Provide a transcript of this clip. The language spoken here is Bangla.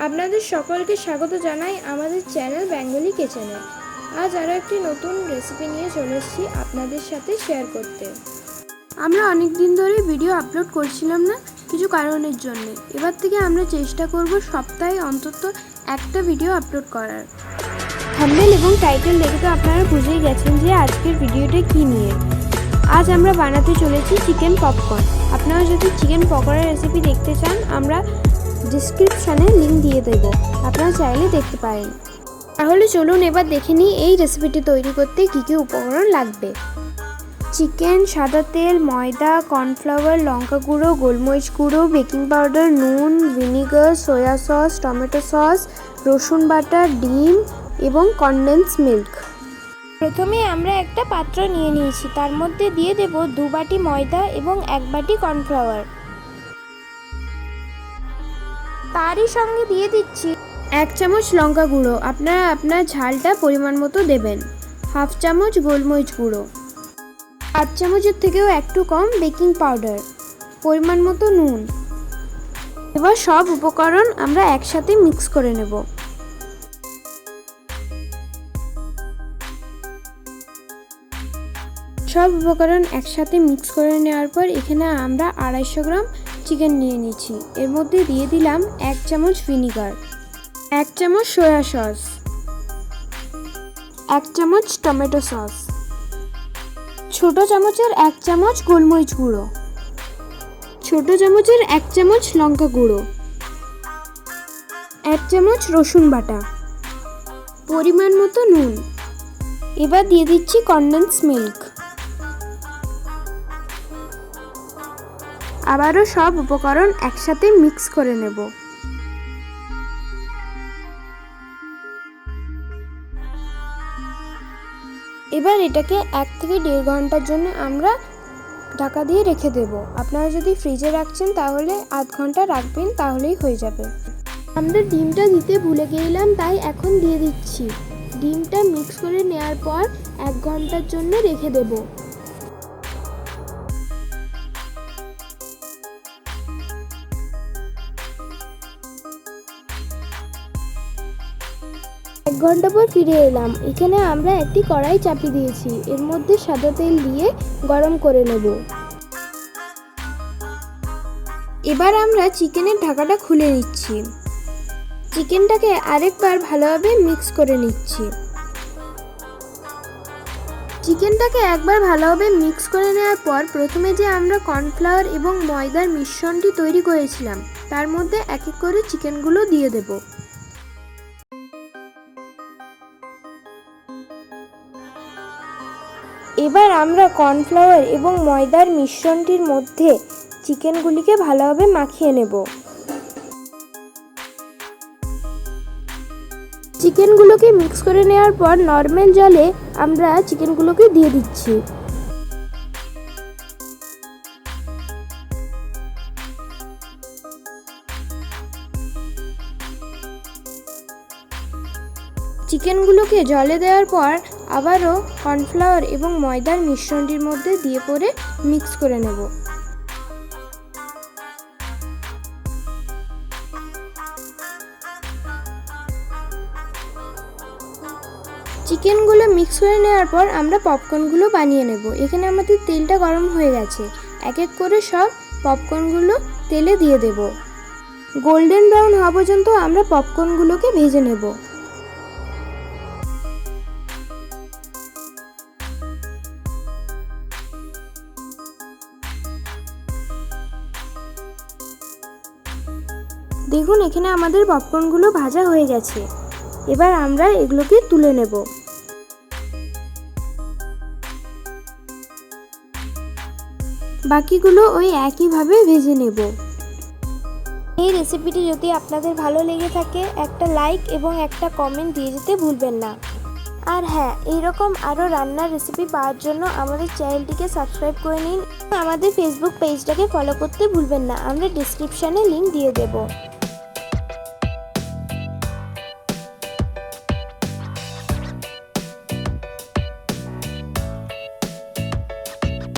আপনাদের সকলকে স্বাগত জানাই আমাদের চ্যানেল বেঙ্গলি কিচেনে। আজ আরও একটি নতুন রেসিপি নিয়ে চলে এসেছি আপনাদের সাথে শেয়ার করতে। আমরা অনেক দিন ধরে ভিডিও আপলোড করছিলাম না কিছু কারণের জন্য। এবার থেকে আমরা চেষ্টা করব সপ্তাহে অন্তত একটা ভিডিও আপলোড করার। থাম্বনেল এবং টাইটেল দেখে তো আপনারা বুঝেই গেছেন যে আজকের ভিডিওটা কী নিয়ে। আজ আমরা বানাতে চলেছি চিকেন পপকর্ন। আপনারা যদি চিকেন পকোড়ার রেসিপি দেখতে চান আমরা ডিসক্রিপশানে লিঙ্ক দিয়ে দেবো, আপনারা চাইলে দেখতে পারেন। তাহলে চলুন এবার দেখে নিই এই রেসিপিটি তৈরি করতে কী কী উপকরণ লাগবে। চিকেন, সাদা তেল, ময়দা, কর্নফ্লাওয়ার, লঙ্কা গুঁড়ো, গোলমরিচ গুঁড়ো, বেকিং পাউডার, নুন, vinegar, soya sauce, tomato sauce, রসুন বাটা, ডিম এবং কনডেন্স মিল্ক। প্রথমে আমরা একটা পাত্র নিয়ে নিয়েছি, তার মধ্যে দিয়ে দেব 2 বাটি ময়দা এবং 1 বাটি কর্নফ্লাওয়ার। তারই সঙ্গে দিয়ে দিচ্ছি 1 চামচ লঙ্কা গুঁড়ো, আপনারা আপনার ঝালটা পরিমাণ মতো দেবেন। 1/2 চামচ গোলমরিচ গুঁড়ো, 8 চামচের থেকেও একটু কম বেকিং পাউডার, পরিমাণ মতো নুন। এবার সব উপকরণ আমরা একসাথে মিক্স করে নেব। সব উপকরণ একসাথে মিক্স করে নেওয়ার পর এখানে আমরা 250 গ্রাম চিকেন নিয়ে নিচ্ছি। এর মধ্যে দিয়ে দিলাম 1 চামচ ভিনিগার, 1 চামচ সয়া সস, 1 চামচ টমেটো সস, ছোট চামচের 1 চামচ গোলমরিচ গুঁড়ো, ছোট চামচের 1 চামচ লঙ্কা গুঁড়ো, 1 চামচ রসুন বাটা, পরিমাণ মতো নুন। এবার দিয়ে দিচ্ছি কনডেন্স মিল্ক। আবারও সব উপকরণ একসাথে মিক্স করে নেব। এবার এটাকে 1 থেকে 1.5 ঘন্টার জন্য আমরা ঢাকা দিয়ে রেখে দেব। আপনারা যদি ফ্রিজে রাখছেন তাহলে আধ ঘন্টা রাখবেন, তাহলেই হয়ে যাবে। আমরা ডিমটা দিতে ভুলে গেলাম, তাই এখন দিয়ে দিচ্ছি। ডিমটা মিক্স করে নেওয়ার পর 1 ঘন্টার জন্য রেখে দেব। এক ঘন্টা পর ফিরে এলাম। এখানে আমরা একটি কড়াই চাপিয়ে দিয়েছি, এর মধ্যে সাদা তেল দিয়ে গরম করে নেব। এবার আমরা চিকেনের ঢাকাটা খুলে নিচ্ছি। চিকেনটাকে আরেকবার ভালোভাবে মিক্স করে নিচ্ছি। চিকেনটাকে একবার ভালোভাবে মিক্স করে নেওয়ার পর প্রথমে যে আমরা কর্নফ্লাওয়ার এবং ময়দার মিশ্রণটি তৈরি করেছিলাম তার মধ্যে এক এক করে চিকেনগুলো দিয়ে দেব। এবার আমরা কর্নফ্লাওয়ার এবং ময়দার মিশ্রণটির মধ্যে চিকেনগুলিকে ভালোভাবে মাখিয়ে নেব। চিকেনগুলোকে মিক্স করে নেওয়ার পর নর্মাল জলে আমরা চিকেনগুলোকে দিয়ে দিচ্ছি। চিকেনগুলোকে জলে দেওয়ার পর আবারও কর্নফ্লাওয়ার এবং ময়দার মিশ্রণটির মধ্যে দিয়ে পরে মিক্স করে নেব। চিকেনগুলো মিক্স করে নেওয়ার পর আমরা পপকর্নগুলো বানিয়ে নেব। এখানে আমাদের তেলটা গরম হয়ে গেছে, এক এক করে সব পপকর্নগুলো তেলে দিয়ে দেব। গোল্ডেন ব্রাউন হওয়া পর্যন্ত আমরা পপকর্নগুলোকে ভেজে নেব। দেখুন এখানে আমাদের পপকর্নগুলো ভাজা হয়ে গেছে। এবার আমরা এগুলোকে তুলে নেব। বাকিগুলো ওই একইভাবে ভেজে নেব। এই রেসিপিটি যদি আপনাদের ভালো লেগে থাকে একটা লাইক এবং একটা কমেন্ট দিয়ে যেতে ভুলবেন না। আর হ্যাঁ, এইরকম আরও রান্নার রেসিপি পাওয়ার জন্য আমাদের চ্যানেলটিকে সাবস্ক্রাইব করে নিন। আমাদের ফেসবুক পেজটাকে ফলো করতে ভুলবেন না, আমরা ডিসক্রিপশানে লিঙ্ক দিয়ে দেব।